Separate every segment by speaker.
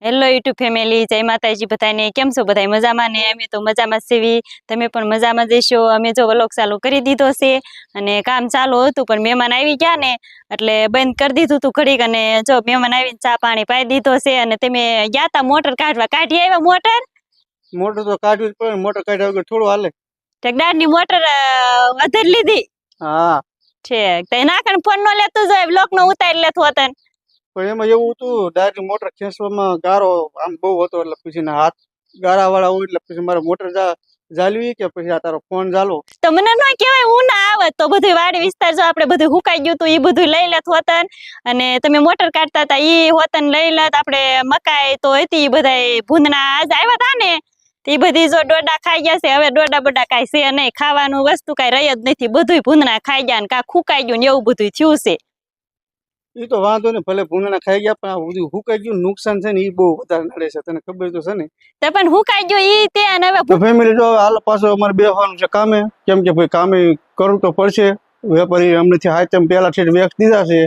Speaker 1: Hello YouTube family, જય માતાજી બધાને. કેમ છો બધા? મજામાં ને? અમે તો મજામાં સેવી. તમે પણ મજામાં જશો. અમે જો વ્લોગ ચાલુ કરી દીધો છે અને કામ ચાલુ હતું, પણ મહેમાન આવી ગયા ને એટલે બંધ કરી દીધું હતું ઘડીક. અને જો મહેમાન આવીને ચા પાણી પાઈ દીધો છે. અને તમે ગયા તા મોટર કાઢવા, કાઢી આવ્યા મોટર?
Speaker 2: મોટર તો કાઢવી જ પડે, મોટર કાઢ્યા વગર થોડું હાલે.
Speaker 1: ટેકડાની મોટર વધારી લીધી?
Speaker 2: હા
Speaker 1: છે તે નાખણ ફોન નો લેતો જાય, બ્લોક નો ઉતારી લેતો હતો.
Speaker 2: પણ એમાં એવું હતું, ડાયરેક્ટ મોટર ખેંચવામાં ગારો આમ બહુ હતો, એટલે પછી હાથ ગારા વાળા હોય એટલે પછી મારે મોટર જાળવી કે પછી આ તારો ફોન ચાલો.
Speaker 1: તો મને ન કહેવાય હું ના આવત તો બધું વાડી વિસ્તાર જો આપણે બધું હુકાઈ ગયું હતું એ બધું લઈ લેત હોતન. અને તમે મોટર કાઢતા હતા ઈ હોતન લઈ લેત. આપણે મકાઈ તો હતી બધા ભૂંદના આજ આવ્યા હતા ને, એ બધી જો ડોડા ખાઈ ગયા છે. હવે ડોડા બડા કાંઈ છે નહીં, ખાવાનું વસ્તુ કાંઈ રહી જ નથી, બધું ભૂંદના ખાઈ ગયા ને કાં ખુકાઈ ગયું ને એવું બધું થયું છે.
Speaker 2: એ તો વાંધો નહીં, ભલે ભૂંગળા ખાઈ ગયા, પણ આ બધું હુકાઈ ગયું નુકસાન છે ને એ બહુ વધારે નડે છે, તને ખબર તો છે ને.
Speaker 1: તો પણ હુકાઈ ગયું ઈ તે. અને હવે
Speaker 2: તો ફેમિલી જો હાલ પાછો અમારે બેસવાનું છે કામે, કેમ કે ભાઈ કામે કરવું તો પડશે. વેપારી અમનેથી હાથમ પહેલા છે વેક્સ દીધા છે,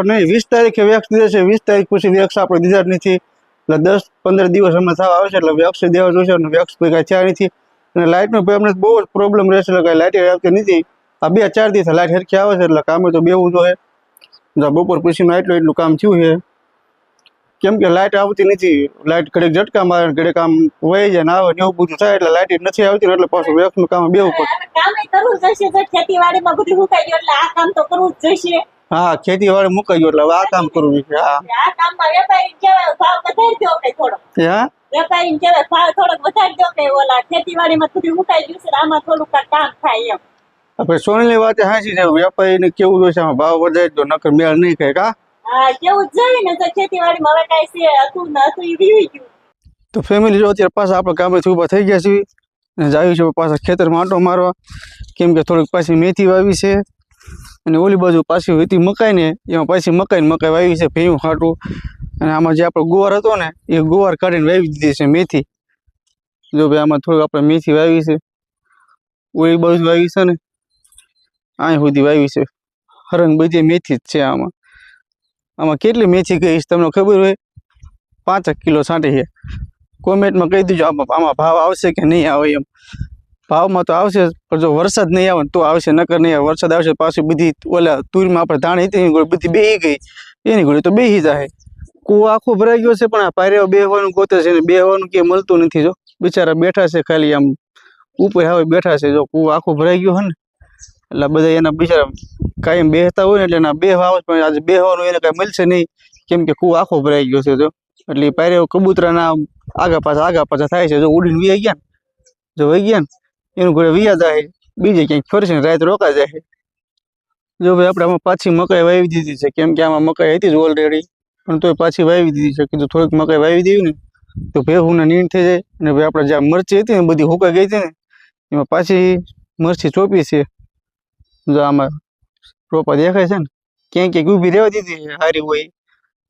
Speaker 2: નહીં 20 તારીખે વેક્સ દીધા છે. 20 તારીખ પછી વેક્સ આપણે દીધા જ નથી, એટલે 10-15 દિવસ અમે થવા આવે છે એટલે વેક્સ દેવા જોઈશે. અને વેક્સ કોઈ કાંઈ થયા નથી. અને લાઇટનો અમને બહુ જ પ્રોબ્લેમ રહેશે, એટલે કાંઈ લાઇટ આવતી નથી. આ 2-4 દિવસ લાઇટ સરખી આવે છે, એટલે કામે તો બેવું જોઈએ. બપોર પછીનું એટલું કામ થયું છે, કેમ કે લાઇટ આવતી નથી. લાઇટ ઘડીક ઝટકા મારે, ઘડીક આમ વહી જાય ને આવે ને એવું બધું થાય, એટલે લાઇટ નથી આવતી, એટલે પાછું વેક્સનું કામ બેવું પડે.
Speaker 1: ખેતીવાડીમાં બધું હુકાઈ ગયું એટલે આ કામ તો કરવું જ જોઈશે.
Speaker 2: હા, ખેતીવાડી મુકાઈ ગયું એટલે હવે આ કામ કરવું છે. હા,
Speaker 1: આ કામમાં વેપારી કહેવાય ભાવ વધારી દો કે થોડો.
Speaker 2: હા,
Speaker 1: વેપારી કહેવાય ભાવ થોડોક વધારી દો કે ઓલા ખેતીવાડીમાં બધું મુકાઈ ગયું છે, આમાં થોડુંક કામ થાય એમ.
Speaker 2: આપણે સોનીની વાત હાચી છે, વેપારીને કેવું જોઈશે આમાં ભાવ વધારી દો, નકર મેળ નહીં ખાય. કા
Speaker 1: હા, કેવું જ જોઈએ ને. તો ખેતીવાડીમાં હવે કાંઈ છે હતું ને હતું એ વીવી ગયું.
Speaker 2: તો ફેમિલી જો અત્યારે પાછા આપણે કામેથી ઊભા થઈ ગયા છીએ અને જાવી છે પાછા ખેતરમાં આંટો મારવા, કેમ કે થોડીક પાછી મેથી વાવી છે. અને ઓલી બાજુ પાછી હતી મકાઈ ને, એમાં પાછી મકાઈ વાવી છે ભેયું ખાટું. અને આમાં જે આપણો ગુવાર હતો ને એ ગુવાર કાઢીને વાવી દીધી છે મેથી. જો ભાઈ આમાં થોડુંક આપણે મેથી વાવી છે, ઓલી બાજુ વાવી છે ને અહીં સુધી વાવી છે. હરંગ બધી મેથી જ છે. આમાં કેટલી મેથી ગઈ છે તમને ખબર હોય? 5 કિલો છાંટી છે. કોમેન્ટમાં કહી દીજો આમાં ભાવ આવશે કે નહીં આવે એમ. ભાવમાં તો આવશે, પણ જો વરસાદ નહીં આવે તો આવશે, નકર નહીં આવે. વરસાદ આવશે પાછી બધી ઓલા તુરમાં આપણે ધાણી હતી એની બધી બેહી ગઈ, એની ગોળી તો બેહી જાય. કૂવો આખો ભરાઈ ગયો છે, પણ આ પાયરે બેહવાનું ગોતે છે ને બેહવાનું કે મળતું નથી. જો બિચારા બેઠા છે, ખાલી આમ ઉપર હવે બેઠા છે. જો કૂવો આખો ભરાઈ ગયો હોય ને એટલે બધા એના બિચારા કાયમ બેહતા હોય ને એટલે એના બેહવા આવે, પણ આજે બેહવાનું એને કાંઈ મળશે નહીં, કેમ કે કૂવો આખો ભરાઈ ગયો છે. જો એટલે પાયરે કબૂતરાના આગા પાછા થાય છે. જો ઉડીને વી ગયા ને, જો વહી ગયા ને એનું ઘરે વિયા જાય, બીજે ક્યાંક ફરશે ને રાત રોકા જાય. જો ભાઈ આપણે આમાં પાછી મકાઈ વાવી દીધી છે, કેમ કે આમાં મકાઈ હતી જ ઓલરેડી, પણ તોય પાછી વાવી દીધી છે. કીધું થોડીક મકાઈ વાવી દેવી ને તો ભેહુંને નીંદ થઈ જાય. અને ભાઈ આપણે જ્યાં મરચી હતી ને બધી હુકાઈ ગઈ હતી ને, એમાં પાછી મરચી ચોપી છે. જો આમાં રોપા દેખાય છે ને, ક્યાંક ઊભી રહેવા દીધી છે સારી હોય,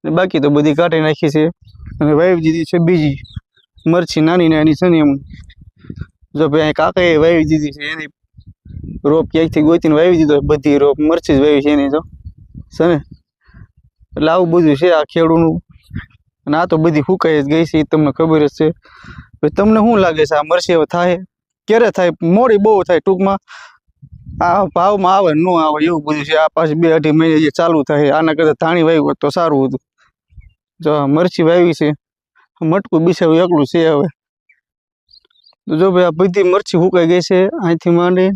Speaker 2: બાકી તો બધી કાઢી નાખી છે. અને વાવી દીધી છે બીજી મરચી નાની છે ને એમ. જો ભાઈ અહીં કાકાએ વાવી દીધી છે, એની રોપ ક્યાંકથી ગોતીને વાવી દીધો, બધી રોપ મરચી જ વાવી છે એની. જો છે ને, એટલે આવું બધું છે આ ખેડૂતનું. અને આ તો બધી ફૂકાઈ જ ગઈ છે, એ તમને ખબર જ છે. ભાઈ તમને શું લાગે છે આ મરચી હવે થાય ક્યારે થાય? મોડી બહુ થાય ટૂંકમાં. આ ભાવમાં આવે ન આવે એવું બધું છે. આ પાછી 2-2.5 મહિને જે ચાલુ થાય, આના કરતાં ધાણી વાવી હોત તો સારું હતું. જો મરચી વાવી છે, મટકું બિછાવ્યું એકલું છે હવે. તો જો ભાઈ આ બધી મરચી ફૂકાઈ ગઈ છે, અહીંથી માંડી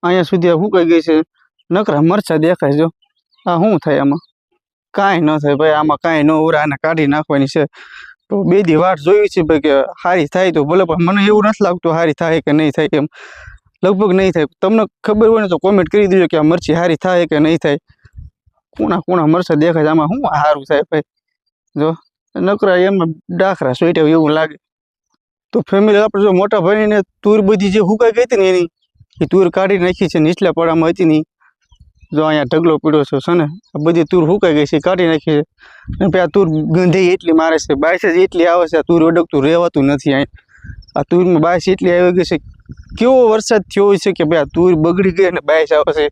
Speaker 2: અહીંયા સુધી આ ફૂકાઈ ગઈ છે. નકરા મરચા દેખાય. જો આ શું થાય? આમાં કાંઈ ન થાય ભાઈ, આમાં કાંઈ ન ઉરા, આને કાઢી નાખવાની છે. તો 2 દી વાટ જોઈ છે ભાઈ કે સારી થાય તો ભલે, પણ મને એવું નથી લાગતું સારી થાય કે નહીં થાય. એમ લગભગ નહીં થાય. તમને ખબર હોય ને તો કોમેન્ટ કરી દેજો કે આ મરચી સારી થાય કે નહીં થાય. કુણા મરચા દેખાય છે, આમાં શું સારું થાય ભાઈ? જો નકરા એમાં ડાખરા સોઈટા એવું લાગે. તો ફેમિલી આપણે જો મોટા ભાઈને તુર બધી જે હુકાઈ ગઈ હતી ને એની એ તુર કાઢી નાખી છે. નીચલા પડામાં હતી નહીં, જો અહીંયા ઢગલો પીડ્યો છે ને, આ બધી તુર હુકાઈ ગઈ છે, કાઢી નાખી છે. અને પછી આ તુર ગંધી એટલી મારે છે, બાયસ જ એટલી આવે છે. આ તુર અડકતું રહેવાતું નથી. અહીં આ તુરમાં બાયસ એટલી આવી ગઈ છે. કેવો વરસાદ થયો હોય છે કે ભાઈ આ તુર બગડી ગઈ અને બાયસ આવે છે.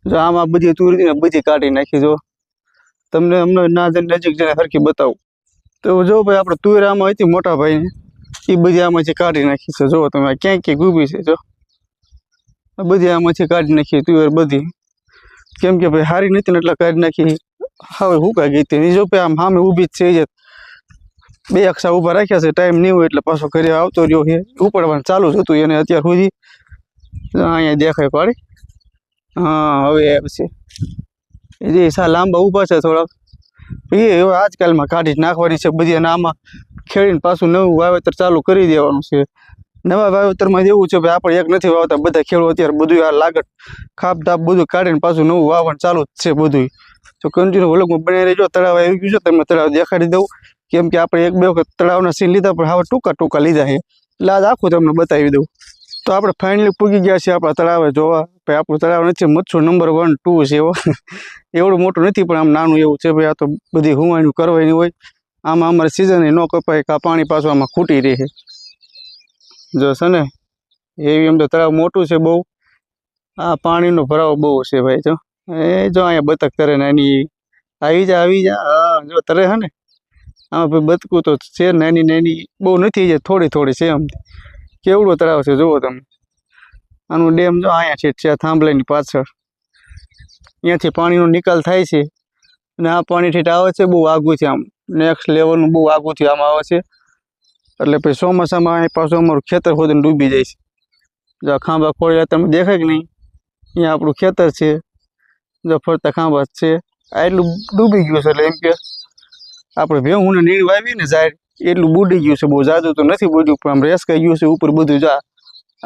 Speaker 2: જો આમાં બધી તુર હતી ને બધી કાઢી નાખી. જો તમને અમને નજીક જઈને સરખી બતાવું. તો જો ભાઈ આપણે તુવેર આમાં હતી મોટા ભાઈને એ બધી આમાંથી કાઢી નાખી છે. જો તમે ક્યાંક ક્યાંક ઊભી છે. જો આ બધી આમાંથી કાઢી નાખી તુવેર બધી, કેમ કે ભાઈ હારી નથી ને એટલે કાઢી નાખી. હવે હુકાઈ ગઈ હતી. જો ભાઈ આમ સામે ઊભી જ છે. બે અક્ષા ઊભા રાખ્યા છે. ટાઈમ નહીં હોય એટલે પાછો ઘરે આવતો રહ્યો છે. ઉપાડવાનું ચાલુ જ હતું એને અત્યાર સુધી. અહીંયા દેખાય પાડી. હા હવે આવશે. એ સા લાંબા ઊભા છે થોડાક. એ હવે આજકાલમાં કાઢી જ નાખવાની છે બધી. અને આમાં ખેડીને પાછું નવું વાવેતર ચાલુ કરી દેવાનું છે. નવા વાવેતરમાં એવું છે ભાઈ આપણે એક નથી વાવતા, બધા ખેડૂતો અત્યારે બધું આ લાગત ખાપ તાપ બધું કાઢીને પાછું નવું વાવવાનું ચાલુ જ છે બધું. તો કન્ટિન્યુ વ્લોગમાં બની રહેજો. તળાવ આવી ગયું છે, તમને તળાવ દેખાડી દઉં. કેમ કે આપણે એક બે વખત તળાવના સીન લીધા પણ હવે ટૂંકા લીધા છે એટલે આજ આખું તમને બતાવી દઉં. તો આપણે ફાઇનલી પૂગી ગયા છીએ આપણા તળાવે જોવા. ભાઈ આપણું તળાવ નથી મચ્છુ નંબર 1 2 છે એવો. એવડું મોટું નથી પણ આમ નાનું એવું છે ભાઈ. આ તો બધી હુંવાણી કરવાની હોય. આમાં અમારે સિઝન ન કપાય કે આ પાણી પાછું આમાં ખૂટી રહે. જો છે ને એવી એમ તો તળાવ મોટું છે બહુ. આ પાણીનો ભરાવો બહુ છે ભાઈ. જો જો અહીંયા બતક તરે નાની આવી જા. હા જો તરે હે ને આમાં ભાઈ બતકું તો છે નાની બહુ નથી જાય, થોડી છે આમ. કેવડું તળાવ છે જુઓ તમે. આનું ડેમ જો અહીંયા છે થાંભલાની પાછળ. અહીંયાથી પાણીનો નિકાલ થાય છે અને આ પાણી ઠેઠ આવે છે બહુ આઘુંથી આમ નેક્સ્ટ લેવલનું બહુ આઘુંથી આમ આવે છે. એટલે પછી ચોમાસામાં અહીં પાછું અમારું ખેતર ખોદીને ડૂબી જાય છે. જો ખાંભા ખોળ્યા તમે દેખાય કે નહીં, અહીંયા આપણું ખેતર છે. જો ફરતા ખાંભા છે. આ એટલું ડૂબી ગયું છે એટલે એમ કે આપણે ભેહુંને નીણ વાવી ને જાય એટલું બુડી ગયું છે. બહુ જાજુ તો નથી બુડ્યું પણ આમ રેસકાઈ ગયું છે ઉપર બધું. જા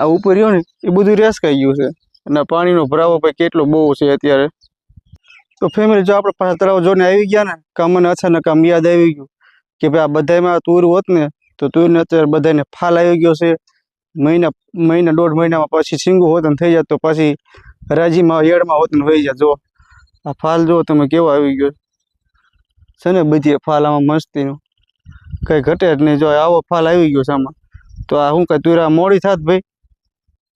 Speaker 2: આ ઉપર રહ્યો ને એ બધું રેસકાઈ ગયું છે. અને પાણીનો ભરાવો ભાઈ કેટલો બહુ છે અત્યારે. તો ફેમિલી જો આપણે પાછા તળાવ જોઈને આવી ગયા ને કે મને અચાનક આમ યાદ આવી ગયું કે ભાઈ આ બધામાં તુર હોત ને તો તુરને અત્યારે બધાને ફાલ આવી ગયો છે. મહિના 1.5 મહિનામાં પછી સિંગું હોત ને થઈ જાય તો પછી રાજીમાં યળમાં હોત ને વહી જાય. જો આ ફાલ જો તમે કેવો આવી ગયો છે ને બધી ફાલ આમાં મસ્તીનું કંઈ ઘટે જ નહીં. જો આવો ફાલ આવી ગયો છે આમાં. તો આ શું કાંઈ તુરા મોડી થાત ભાઈ.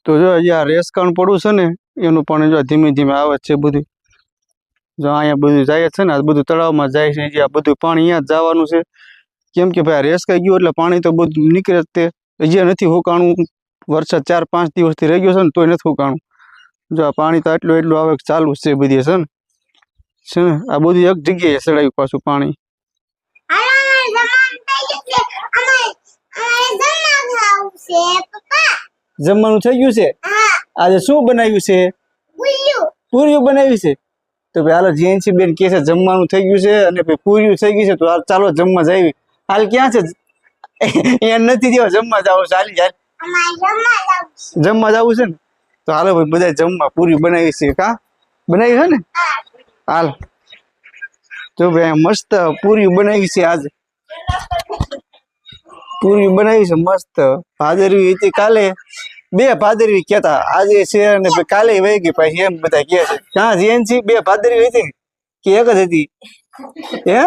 Speaker 2: તો જો આ રેસકાણ પડું છે ને એનું પણ જો ધીમે ધીમે આવે છે બધું. જો અહીંયા બધું જાય છે ને આ બધું તળાવમાં જાય છે. જે આ બધું પાણી અહીંયા જ જવાનું છે. કેમ કે ભાઈ આ રેસકાઈ ગયું એટલે પાણી તો બધું નીકળે જ. તે હજી નથી હુકાણું. વરસાદ 4-5 દિવસથી રહી ગયો છે ને તોય નથી હુકાણું. જો આ પાણી તો એટલું આવે ચાલુ જ છે બધી છે ને આ બધું એક જગ્યાએ ચડાવ્યું પાછું પાણી. જમવાનું થઈ ગયું છે. આજે શું બનાવ્યું છે? પૂરીયું બનાવ્યું છે. તો ભાઈ હાલો જીએનસી બેન કહે છે જમવાનું થઈ ગયું છે અને ભાઈ પૂરીયું થઈ ગયું છે. તો હાલ ચાલો જમવા જઈએ. હાલ ક્યાં છે? અહીંયા નથી જેવા જમવા જવું છે. હાલી જાય જમવા જવું છે ને તો હાલો ભાઈ બધા જમવા પૂરી બનાવી છે. કા બનાવી છે ને? હાલ જો ભાઈ મસ્ત પૂરી બનાવી છે. આજે પૂરી બનાવી છે મસ્ત. ભાદરવી હતી કાલે, 2 ભાદરવી કેતા આજે છે અને કાલે વહી ગઈ પછી એમ બધા કહે છે. ક્યાં જીએનસી 2 ભાદરવી હતી કે એક જ હતી? હે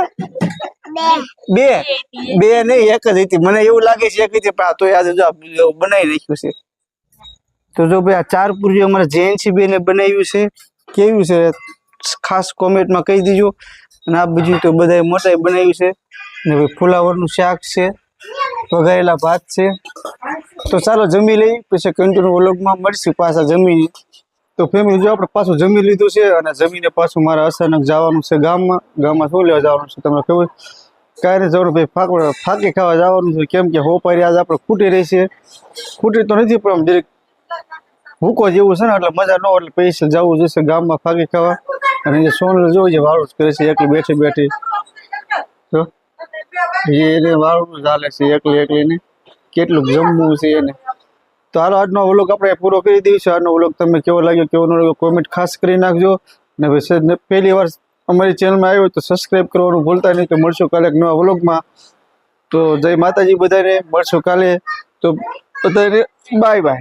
Speaker 2: 2 નહીં એક જ હતી. મને એવું લાગે છે એક હતી પણ તોય આજે જો બનાવી રાખ્યું છે. તો જો ભાઈ આ 4 પૂરી અમારા જીએનસી બેને બનાવ્યું છે. કેવું છે ખાસ કોમેન્ટમાં કહી દીજો. અને આ બીજું તો બધા મોટા બનાવ્યું છે. ને ભાઈ ફુલાવરનું શાક છે, વઘારેલા ભાત છે. તો ચાલો જમી લઈ પછી કન્ટિન્યુ વ્લોગમાં મળશું પાછા જમીને. તો ફેમિલી જો આપણે પાછું જમી લીધું છે અને જમીને પાછું મારે અચાનક જવાનું છે ગામમાં શું લેવા જવાનું છે તમને ખબર? કાંઈ નહીં જવાનું ભાઈ ફાકી ખાવા જવાનું છે. કેમ કે હોપારી આજે આપણે ખૂટી રહી છે. ખૂટી તો નથી પણ આમ ડિરેક્ટ ભૂકો જેવું છે ને એટલે મજા ન એટલે પૈસા જવું જશે ગામમાં ફાકી ખાવા. અને જે સોનલ જોઈ વાળું જ કરે છે એકલી બેઠી. તો એને વાળું ચાલે છે એકલીને કેટલું જમવું છે એને. તો હાલો આજનો વ્લોગ આપણે પૂરો કરી દઈશું. આજનો વ્લોગ તમને કેવો લાગ્યો કેવો ન લાગ્યો કોમેન્ટ ખાસ કરી નાખજો. ને ભાઈ પહેલી વાર અમારી ચેનલમાં આવ્યો તો સબસ્ક્રાઈબ કરવાનું ભૂલતા નહીં. તો મળશું કાલે એક નવા વ્લોગમાં. તો જય માતાજી બધાને. મળશું કાલે. તો બધાને બાય.